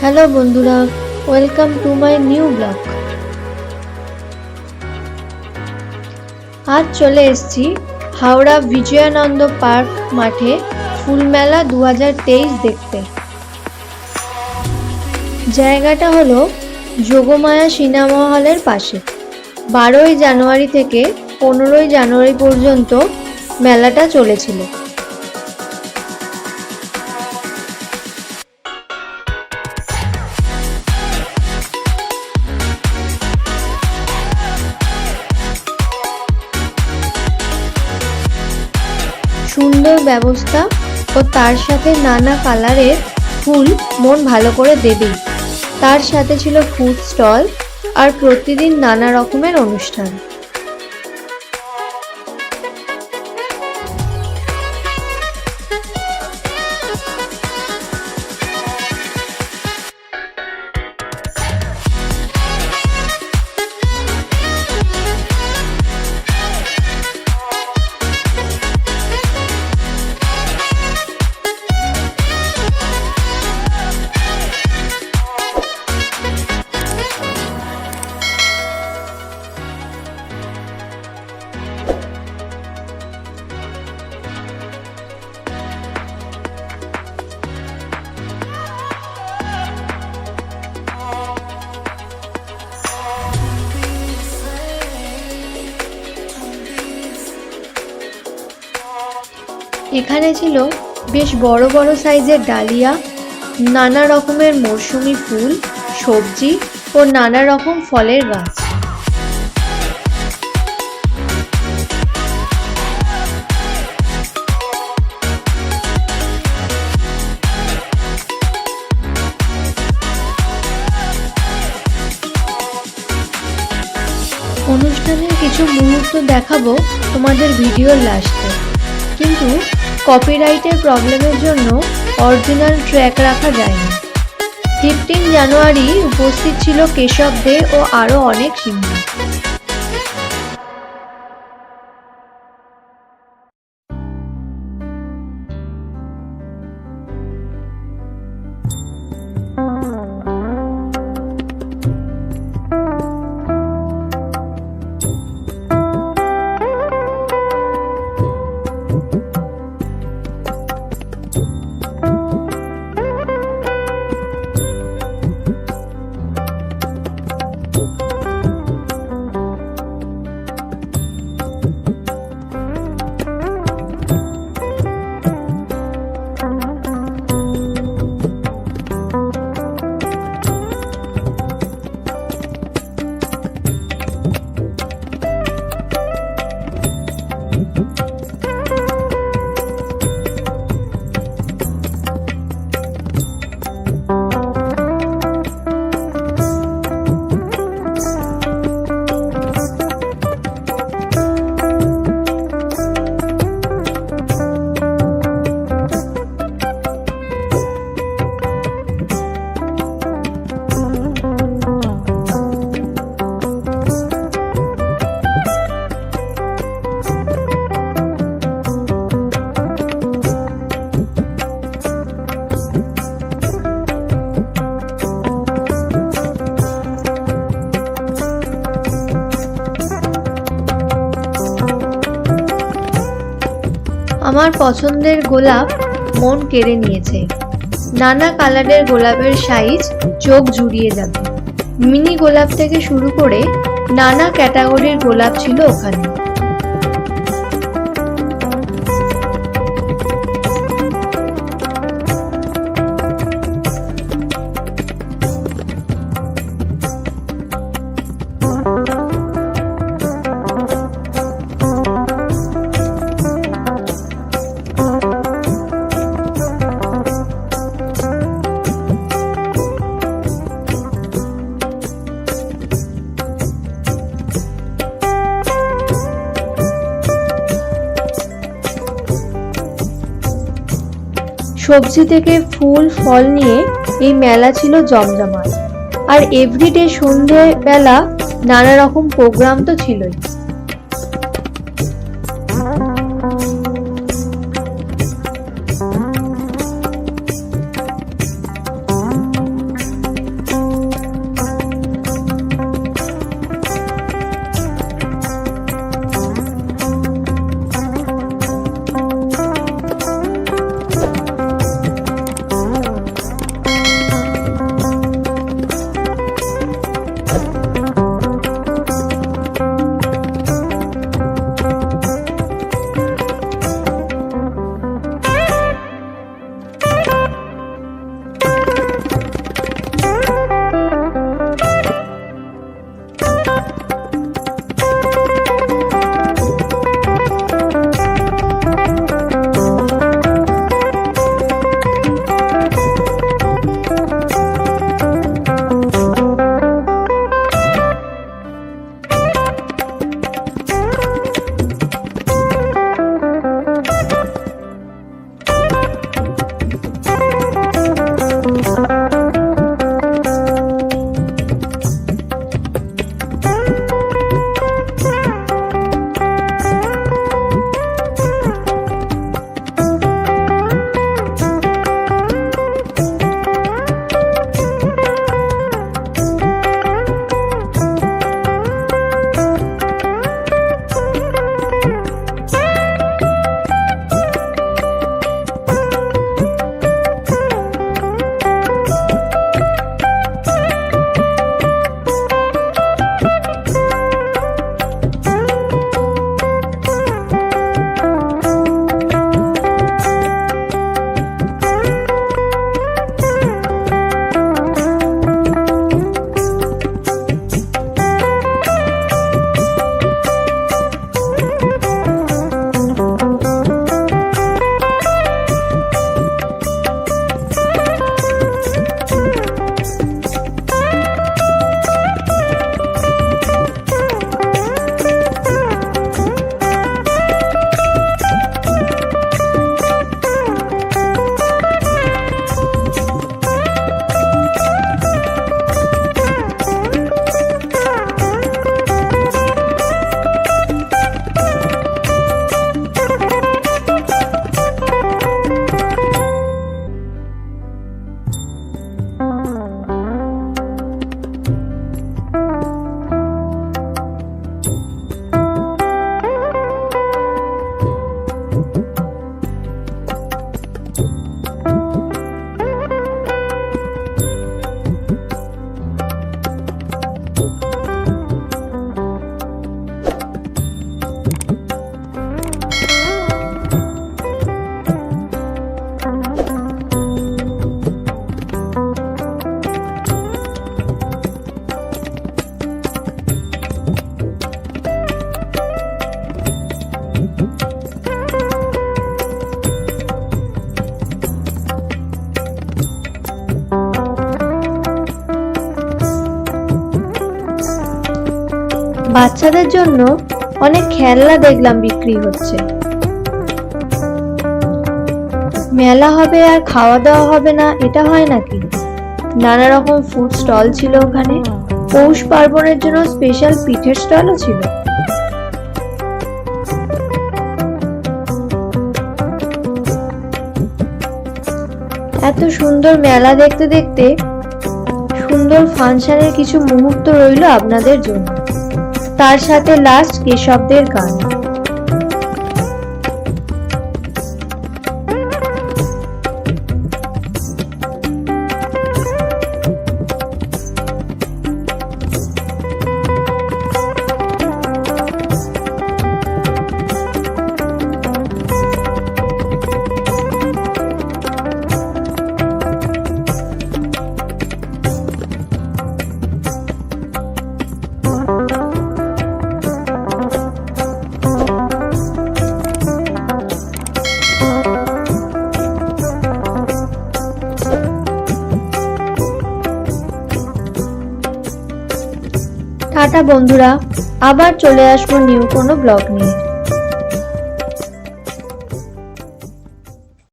Hello বন্ধুরা, welcome to my new blog. আজ চলে এসেছি হাওড়া বিজয়ানন্দ পার্ক মাঠে ফুল মেলা 2023 দেখতে। জায়গাটা হলো যোগমায়া সিনেমা হলের পাশে। 12ই জানুয়ারি থেকে 15ই জানুয়ারি পর্যন্ত মেলাটা চলেছিল। সুন্দর ব্যবস্থা ও তার সাথে নানা কালারের ফুল মন ভালো করে দেবেই। তার সাথে ছিল ফুড স্টল আর প্রতিদিন নানা রকমের অনুষ্ঠান। এখানে ছিল বেশ বড় বড় সাইজের ডালিয়া, নানা রকমের মরশুমি ফুল, সবজি ও নানা রকম ফলের গাছ। অনুষ্ঠানের কিছু মুহূর্ত দেখাবো তোমাদের ভিডিওর লাস্টে, কিন্তু কপিরাইটের প্রবলেমের জন্য অরিজিনাল ট্র্যাক রাখা যায়নি। 15 জানুয়ারি উপস্থিত ছিল কেশব দে ও আরও অনেক শিল্পী। আমার পছন্দের গোলাপ মন কেড়ে নিয়েছে। নানা কালারের গোলাপের সাইজ চোখ জুড়িয়ে যাবে। মিনি গোলাপ থেকে শুরু করে নানা ক্যাটাগরির গোলাপ ছিল ওখানে। সবজি থেকে ফুল ফল নিয়ে এই মেলা ছিল জমজমাট। আর এভরিডে সন্ধে বেলা নানা রকম প্রোগ্রাম তো ছিলই। বাচ্চাদের জন্য অনেক খেলনা দেখলাম বিক্রি হচ্ছে। মেলা হবে আর খাওয়া দাওয়া হবে না, এটা হয় নাকি? নানা রকম ফুড স্টল ছিল ওখানে। পৌষ পার্বণের জন্য স্পেশাল পিঠের স্টলও ছিল। এত সুন্দর মেলা দেখতে দেখতে সুন্দর ফাংশনের কিছু মুহূর্ত রইল আপনাদের জন্য, তার সাথে লাস্ট কেশবদের গান। টাটা বন্ধুরা, আবার চলে আসবো নিউ কোনো ব্লগ নিয়ে।